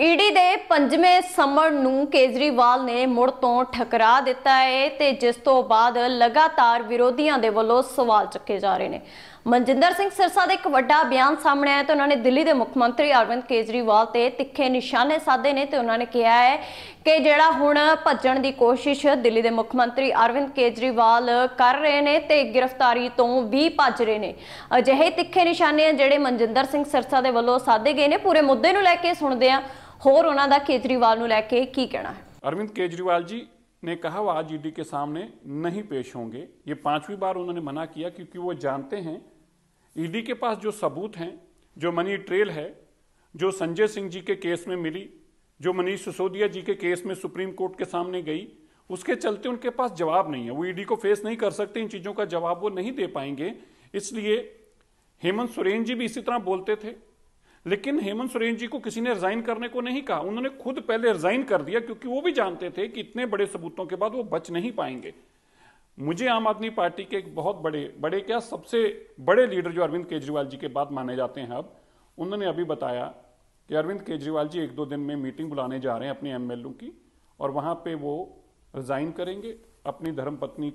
ED ਦੇ ਪੰਜਵੇਂ ਸਮਨ ਨੂੰ ਕੇਜਰੀਵਾਲ ਨੇ ਮੁੜ ਤੋਂ ਠਕਰਾ ਦਿੱਤਾ ਹੈ ਤੇ ਜਿਸ ਤੋਂ ਬਾਅਦ ਲਗਾਤਾਰ ਵਿਰੋਧੀਆਂ ਦੇ ਵੱਲੋਂ ਸਵਾਲ ਚੱਕੇ ਜਾ ਰਹੇ ਨੇ। ਮਨਜਿੰਦਰ ਸਿੰਘ ਸਿਰਸਾ ਦਾ ਇੱਕ ਵੱਡਾ ਬਿਆਨ ਸਾਹਮਣੇ ਆਇਆ ਤੇ ਉਹਨਾਂ ਨੇ ਦਿੱਲੀ ਦੇ ਮੁੱਖ ਮੰਤਰੀ ਅਰਵਿੰਦ ਕੇਜਰੀਵਾਲ ਤੇ ਤਿੱਖੇ ਨਿਸ਼ਾਨੇ ਸਾਧੇ ਨੇ ਤੇ ਉਹਨਾਂ ਨੇ ਕਿਹਾ ਹੈ ਕਿ ਜਿਹੜਾ ਹੁਣ ਭੱਜਣ ਦੀ ਕੋਸ਼ਿਸ਼ ਦਿੱਲੀ ਦੇ ਮੁੱਖ ਮੰਤਰੀ ਅਰਵਿੰਦ ਕੇਜਰੀਵਾਲ ਕਰ ਰਹੇ ਨੇ ਤੇ ਗ੍ਰਿਫਤਾਰੀ ਤੋਂ ਵੀ ਭੱਜ ਰਹੇ ਨੇ। ਅਜਿਹੇ ਤਿੱਖੇ ਨਿਸ਼ਾਨੇ ਜਿਹੜੇ ਮਨਜਿੰਦਰ ਸਿੰਘ ਸਿਰਸਾ ਦੇ ਵੱਲੋਂ ਸਾਧੇ ਗਏ ਨੇ। ਪੂਰੇ ਮੁੱਦੇ ਨੂੰ ਲੈ ਕੇ ਸੁਣਦੇ ਆ होर उन्हां दा केजरीवाल नूं लैके की कहना है। अरविंद केजरीवाल जी ने कहा वो आज ईडी के सामने नहीं पेश होंगे। ये 5वीं बार उन्होंने मना किया क्योंकि वो जानते हैं ईडी के पास जो सबूत हैं, जो मनी ट्रेल है, जो संजय सिंह जी के केस में मिली, जो मनीष सिसोदिया जी के केस में सुप्रीम कोर्ट के सामने गई, उसके चलते उनके पास जवाब नहीं है। वो ईडी को फेस नहीं कर सकते, इन चीज़ों का जवाब वो नहीं दे पाएंगे। इसलिए हेमंत सोरेन जी भी इसी तरह बोलते थे, लेकिन हेमंत सोरेन जी को किसी ने रिजाइन करने को नहीं कहा। उन्होंने खुद पहले रिजाइन कर दिया क्योंकि वो भी जानते थे कि इतने बड़े सबूतों के बाद वो बच नहीं पाएंगे। मुझे आम आदमी पार्टी के एक बहुत बड़े क्या सबसे बड़े लीडर जो अरविंद केजरीवाल जी के बाद माने जाते हैं, अब उन्होंने अभी बताया कि अरविंद केजरीवाल जी 1-2 दिन में मीटिंग बुलाने जा रहे हैं अपने एमएलए की, और वहां पे वो रिजाइन करेंगे। अपनी धर्मपत्नी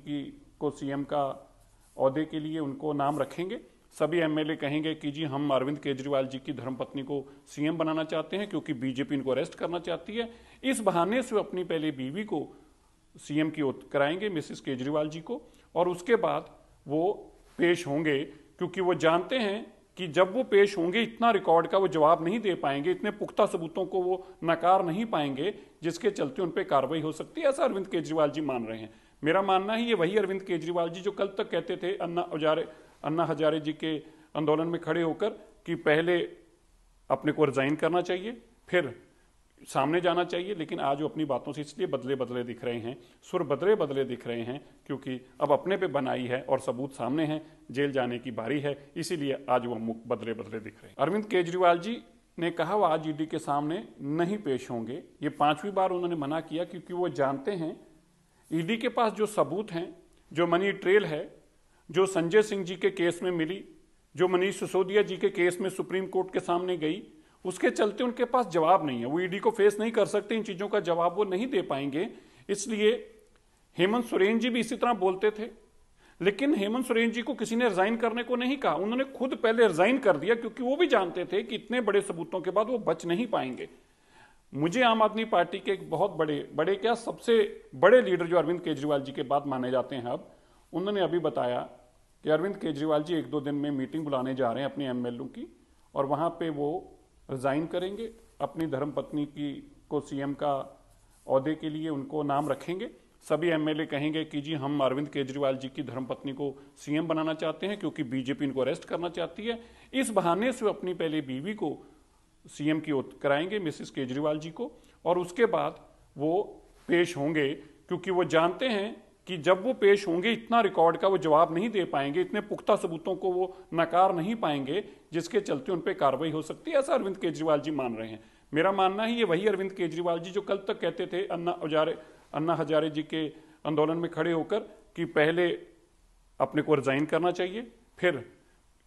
को सीएम का ओहदे के लिए उनको नाम रखेंगे। सभी एमएलए कहेंगे कि जी हम अरविंद केजरीवाल जी की धर्मपत्नी को सीएम बनाना चाहते हैं क्योंकि बीजेपी इनको अरेस्ट करना चाहती है। इस बहाने से अपनी पहले बीवी को सीएम की ओथ कराएंगे, मिसेस केजरीवाल जी को, और उसके बाद वो पेश होंगे क्योंकि वो जानते हैं कि जब वो पेश होंगे इतना रिकॉर्ड का वो जवाब नहीं दे पाएंगे, इतने पुख्ता सबूतों को वो नकार नहीं पाएंगे, जिसके चलते उन पर कार्रवाई हो सकती है। ऐसा अरविंद केजरीवाल जी मान रहे हैं। मेरा मानना है ये वही अरविंद केजरीवाल जी जो कल तक कहते थे अन्ना हजारे जी के आंदोलन में खड़े होकर कि पहले अपने को रिजाइन करना चाहिए, फिर सामने जाना चाहिए, लेकिन आज वो अपनी बातों से इसलिए बदले दिख रहे हैं, सुर बदले दिख रहे हैं क्योंकि अब अपने पे बनाई है और सबूत सामने हैं, जेल जाने की बारी है, इसीलिए आज वो मुख बदले दिख रहे हैं। अरविंद केजरीवाल जी ने कहा वो आज ईडी के सामने नहीं पेश होंगे। ये 5वीं बार उन्होंने मना किया क्योंकि वो जानते हैं ईडी के पास जो सबूत हैं, जो मनी ट्रेल है, जो संजय सिंह जी के केस में मिली, जो मनीष सिसोदिया जी के केस में सुप्रीम कोर्ट के सामने गई, उसके चलते उनके पास जवाब नहीं है। वो ईडी को फेस नहीं कर सकते, इन चीज़ों का जवाब वो नहीं दे पाएंगे। इसलिए हेमंत सोरेन जी भी इसी तरह बोलते थे, लेकिन हेमंत सोरेन जी को किसी ने रिजाइन करने को नहीं कहा। उन्होंने खुद पहले रिजाइन कर दिया क्योंकि वो भी जानते थे कि इतने बड़े सबूतों के बाद वो बच नहीं पाएंगे। मुझे आम आदमी पार्टी के एक बहुत बड़े क्या सबसे बड़े लीडर जो अरविंद केजरीवाल जी के बाद माने जाते हैं, अब उन्होंने अभी बताया कि अरविंद केजरीवाल जी 1-2 दिन में मीटिंग बुलाने जा रहे हैं अपने एमएलए की, और वहां पे वो रिजाइन करेंगे। अपनी धर्मपत्नी को सीएम का ओहदे के लिए उनको नाम रखेंगे। सभी एमएलए कहेंगे कि जी हम अरविंद केजरीवाल जी की धर्मपत्नी को सीएम बनाना चाहते हैं क्योंकि बीजेपी इनको अरेस्ट करना चाहती है। इस बहाने से अपनी पहले बीवी को सीएम की ओथ कराएंगे, मिसेस केजरीवाल जी को, और उसके बाद वो पेश होंगे क्योंकि वो जानते हैं कि जब वो पेश होंगे इतना रिकॉर्ड का वो जवाब नहीं दे पाएंगे, इतने पुख्ता सबूतों को वो नकार नहीं पाएंगे, जिसके चलते उन पर कार्रवाई हो सकती है। ऐसा अरविंद केजरीवाल जी मान रहे हैं। मेरा मानना है ये वही अरविंद केजरीवाल जी जो कल तक कहते थे अन्ना हजारे जी के आंदोलन में खड़े होकर कि पहले अपने को रिजाइन करना चाहिए, फिर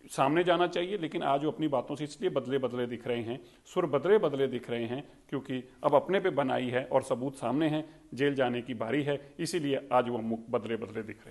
सामने जाना चाहिए, लेकिन आज वो अपनी बातों से इसलिए बदले दिख रहे हैं, सुर बदले दिख रहे हैं क्योंकि अब अपने पे बनाई है और सबूत सामने हैं, जेल जाने की बारी है, इसीलिए आज वो मुख बदले दिख रहे हैं।